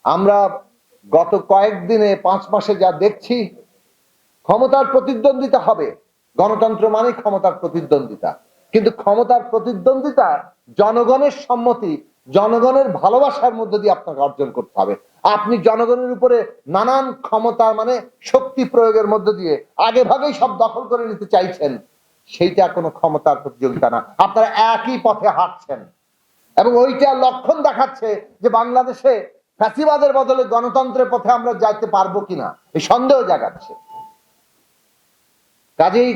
আমরা গত কয়েকদিনে 5 মাসে যা দেখছি, ক্ষমতার প্রতিদ্বন্দ্বিতা হবে। গণতন্ত্র মানে ক্ষমতার প্রতিদ্বন্দ্বিতা, কিন্তু ক্ষমতার প্রতিদ্বন্দ্বিতা জনগণের সম্মতি, জনগণের ভালোবাসার মধ্যে দিয়ে আপনাকে অর্জন করতে হবে। আপনি জনগণের উপরে নানান ক্ষমতা মানে শক্তি প্রয়োগের মধ্যে দিয়ে আগে ভাগেই সব দখল করে নিতে চাইছেন, সেইটা কোনো ক্ষমতার প্রতিযোগিতা না। আপনারা একই পথে হাঁটছেন এবং ওইটা লক্ষণ দেখাচ্ছে যে বাংলাদেশে ফ্যাসিবাদের বদলে গণতন্ত্রের পথে আমরা যাইতে পারবো কিনা এই সন্দেহ জাগাচ্ছে। কাজেই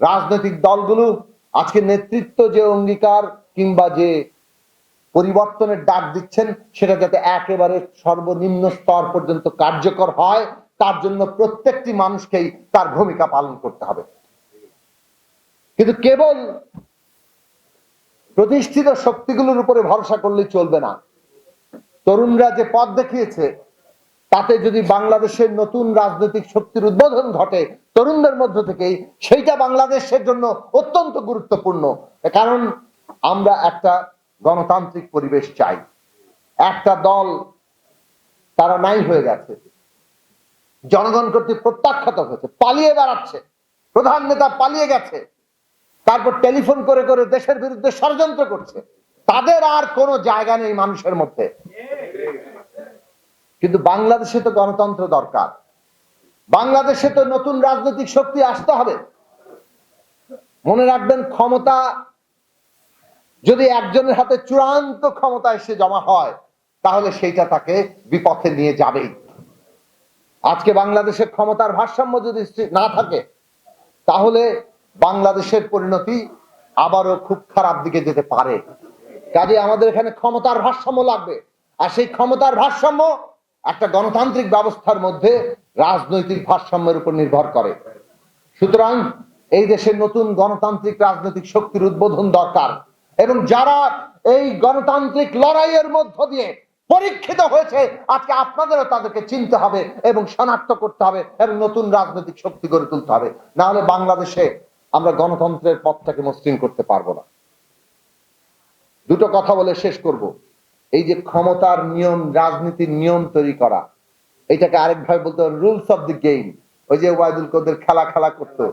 রাজনৈতিক দলগুলো আজকে নেতৃত্ব যে অঙ্গীকার কিংবা যে পরিবর্তনের ডাক দিচ্ছেন, সেটা যাতে একেবারে সর্বনিম্ন স্তর পর্যন্ত কার্যকর হয়, তার জন্য প্রত্যেকটি মানুষকেই তার ভূমিকা পালন করতে হবে। কিন্তু কেবল প্রতিষ্ঠিত শক্তিগুলোর উপরে ভরসা করলে চলবে না। তরুণরা যে পথ দেখিয়েছে, তাতে যদি বাংলাদেশের নতুন রাজনৈতিক শক্তির উদ্বোধন ঘটে তরুণদের মধ্য থেকেই, সেইটা বাংলাদেশের জন্য অত্যন্ত গুরুত্বপূর্ণ। কারণ আমরা একটা গণতান্ত্রিক পরিবেশ চাই। একটা দল তারা নাই হয়ে গেছে, জনগণ কর্তৃক প্রত্যাখ্যাত হয়েছে, পালিয়ে বেড়াচ্ছে, প্রধান নেতা পালিয়ে গেছে, তারপর টেলিফোন করে করে দেশের বিরুদ্ধে ষড়যন্ত্র করছে। তাদের আর কোনো জায়গা নেই মানুষের মধ্যে। কিন্তু বাংলাদেশে তো গণতন্ত্র দরকার, বাংলাদেশে তো নতুন রাজনৈতিক শক্তি আসতে হবে। মনে রাখবেন, ক্ষমতা যদি একজনের হাতে চূড়ান্ত ক্ষমতা এসে জমা হয়, তাহলে সেইটা তাকে বিপথে নিয়ে যাবেই। আজকে বাংলাদেশের ক্ষমতার ভারসাম্য যদি না থাকে, তাহলে বাংলাদেশের পরিণতি আবারও খুব খারাপ দিকে যেতে পারে। কাজে আমাদের এখানে ক্ষমতার ভারসাম্য লাগবে, আর সেই ক্ষমতার ভারসাম্য একটা গণতান্ত্রিক ব্যবস্থার মধ্যে রাজনৈতিক ভারসাম্যের উপর নির্ভর করে। সুতরাং এই দেশের নতুন গণতান্ত্রিক রাজনৈতিক শক্তির উদ্বোধন দরকার, এবং যারা এই গণতান্ত্রিক লড়াইয়ের মধ্য দিয়ে পরীক্ষিত হয়েছে, আজকে আপনাদেরও তাদেরকে চিনতে হবে এবং শনাক্ত করতে হবে এবং নতুন রাজনৈতিক শক্তি গড়ে তুলতে হবে। না হলে বাংলাদেশে আমরা গণতন্ত্রের পথটাকে মসৃণ করতে পারবো না। দুটো কথা বলে শেষ করব। এই যে ক্ষমতার নিয়ম, রাজনীতির নিয়ম তৈরি করা, এটাকে আরেকভাবে বলতে হবে রুলস অফ দি গেম। ওই যে ওয়াইদুল কাদের খেলা খেলা করতো,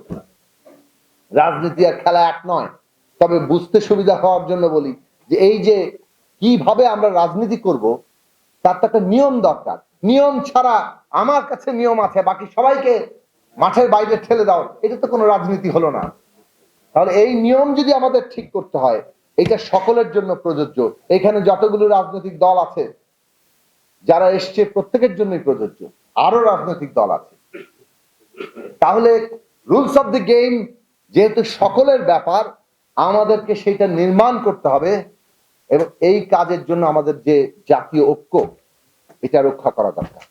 রাজনীতি আর খেলা এক নয়। তবে বুঝতে সুবিধা হওয়ার জন্য বলি যে এই যে কিভাবে আমরা রাজনীতি করব, তার তো একটা নিয়ম দরকার। নিয়ম ছাড়া আমার কাছে নিয়ম আছে, বাকি সবাইকে মাঠের বাইরে ঠেলে দাও, এটা তো কোনো রাজনীতি হলো না। তাহলে এই নিয়ম যদি আমাদের ঠিক করতে হয়, এটা সকলের জন্য প্রযোজ্য। এখানে যতগুলো রাজনৈতিক দল আছে, যারা এসছে, প্রত্যেকের জন্যই প্রযোজ্য। আরো রাজনৈতিক দল আছে। তাহলে রুলস অফ দি গেম যেহেতু সকলের ব্যাপার, আমাদেরকে সেটা নির্মাণ করতে হবে এবং এই কাজের জন্য আমাদের যে জাতীয় ঐক্য, এটা রক্ষা করা দরকার।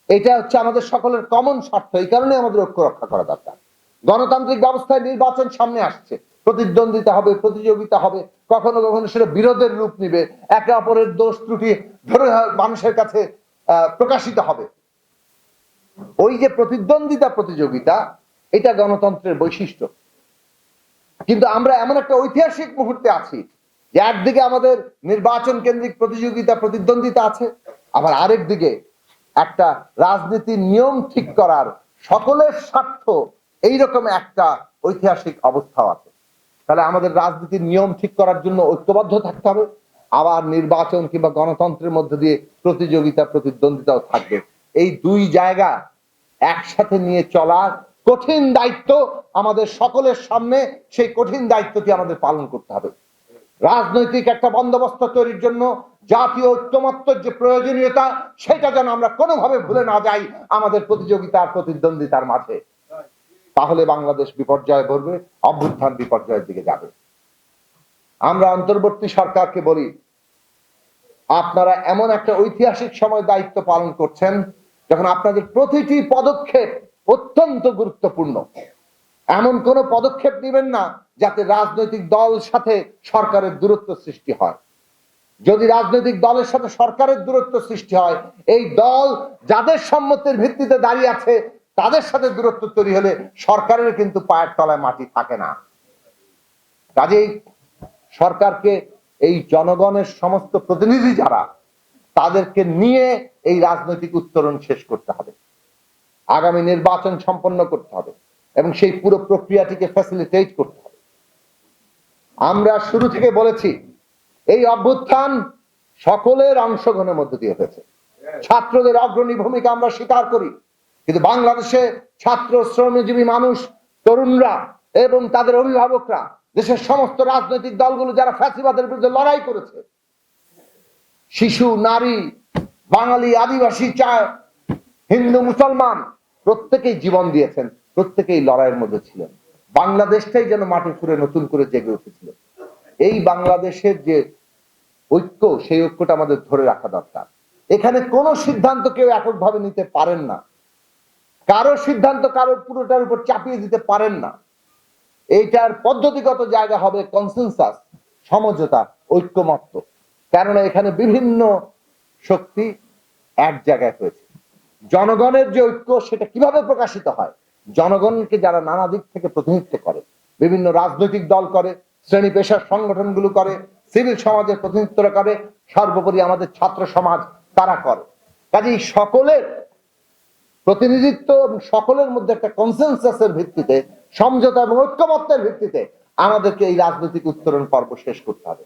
এটা হচ্ছে আমাদের সকলের কমন স্বার্থ, এই কারণে আমাদের ঐক্য রক্ষা করা দরকার। গণতান্ত্রিক ব্যবস্থায় নির্বাচন সামনে আসছে, প্রতিদ্বন্দ্বিতা হবে, প্রতিযোগিতা হবে, কখনো কখনো সেটা বিরোধের রূপ নিবে, একে অপরের দোষ ত্রুটি ধরে মানুষের কাছে প্রকাশিত হবে। ওই যে প্রতিদ্বন্দ্বিতা, প্রতিযোগিতা, এটা গণতন্ত্রের বৈশিষ্ট্য। কিন্তু আমরা এমন একটা ঐতিহাসিক মুহূর্তে আছি যে একদিকে আমাদের নির্বাচন কেন্দ্রিক প্রতিযোগিতা, প্রতিদ্বন্দ্বিতা আছে, আবার আরেক দিকে একটা রাজনীতির নিয়ম ঠিক করার সকলের স্বার্থ এইরকম একটা ঐতিহাসিক অবস্থা আছে। তাহলে আমাদের রাজনীতির নিয়ম ঠিক করার জন্য ঐক্যবদ্ধ থাকতে হবে, আবার নির্বাচন কিংবা গণতন্ত্রের মধ্যে দিয়ে প্রতিযোগিতা, প্রতিদ্বন্দ্বিতাও থাকবে। এই দুই জায়গা একসাথে নিয়ে চলার কঠিন দায়িত্ব আমাদের সকলের সামনে। সেই কঠিন দায়িত্বটি আমাদের পালন করতে হবে। রাজনৈতিক একটা বন্দোবস্ত তৈরির জন্য জাতীয় ঐক্যমত্যের যে প্রয়োজনীয়তা, সেটা যেন আমরা কোনোভাবে ভুলে না যাই আমাদের প্রতিযোগিতা আর প্রতিদ্বন্দ্বিতার মাঝে। তাহলে বাংলাদেশ বিপর্যয়ে পড়বে, অভ্যুত্থান বিপর্যয়ের দিকে যাবে। আমরা অন্তর্বর্তী সরকারকে বলি, আপনারা এমন একটা ঐতিহাসিক সময় দায়িত্ব পালন করছেন যখন আপনাদের প্রতিটি পদক্ষেপ অত্যন্ত গুরুত্বপূর্ণ। এমন কোন পদক্ষেপ নেবেন না যাতে রাজনৈতিক দল সাথে সরকারের দূরত্ব সৃষ্টি হয়। যদি রাজনৈতিক দলের সাথে সরকারের দূরত্ব সৃষ্টি হয়, এই দল যাদের সম্মতির ভিত্তিতে দাঁড়িয়ে আছে তাদের সাথে দূরত্ব তৈরি হলে সরকারের কিন্তু পায়ের তলায় মাটি থাকে না। কাজেই সরকারকে এই জনগণের সমস্ত প্রতিনিধি যারা, তাদেরকে নিয়ে এই রাজনৈতিক উত্তরণ শেষ করতে হবে, আগামী নির্বাচন সম্পন্ন করতে হবে এবং সেই পুরো প্রক্রিয়াটিকে ফ্যাসিলিটেট করতে হবে। আমরা শুরু থেকে বলেছি এই অভ্যুত্থান সকলের অংশগ্রহণের মধ্যে দিয়ে হয়েছে। ছাত্রদের অগ্রণী ভূমিকা আমরা স্বীকার করি, কিন্তু বাংলাদেশে ছাত্র শ্রমজীবী মানুষ, তরুণরা এবং তাদের অভিভাবকরা, দেশের সমস্ত রাজনৈতিক দলগুলো যারা ফ্যাসিবাদের বিরুদ্ধে লড়াই করেছে, শিশু, নারী, বাঙালি, আদিবাসী, হিন্দু, মুসলমান, প্রত্যেকেই জীবন দিয়েছেন, প্রত্যেকেই লড়াইয়ের মধ্যে ছিলেন। বাংলাদেশটাই যেন মাটি ফুঁড়ে নতুন করে জেগে উঠেছিল। এই বাংলাদেশের যে ঐক্য, সেই ঐক্যটা আমাদের ধরে রাখা দরকার। এখানে কোনো সিদ্ধান্ত কেউ এককভাবে নিতে পারেন না, কারো সিদ্ধান্ত কারো পুরোটার উপর চাপিয়ে দিতে পারেন না। এইটার পদ্ধতিগত জায়গা হবে কনসেনসাস, সমঝোতা, ঐক্যমত্য। কেননা এখানে বিভিন্ন শক্তি এক জায়গায় হয়েছে। জনগণের যে ঐক্য, সেটা কিভাবে প্রকাশিত হয়? জনগণকে যারা নানা দিক থেকে প্রতিনিধিত্ব করে, বিভিন্ন রাজনৈতিক দল করে, শ্রেণী পেশার সংগঠনগুলো করে, সিভিল সমাজের প্রতিনিধিত্ব করে, সর্বোপরি আমাদের ছাত্র সমাজ তারা করে। কাজেই সকলের প্রতিনিধিত্ব এবং সকলের মধ্যে একটা কনসেনসাসের ভিত্তিতে, সমঝোতা এবং ঐক্যমত্যের ভিত্তিতে আমাদেরকে এই রাজনৈতিক উত্তরণ পর্ব শেষ করতে হবে।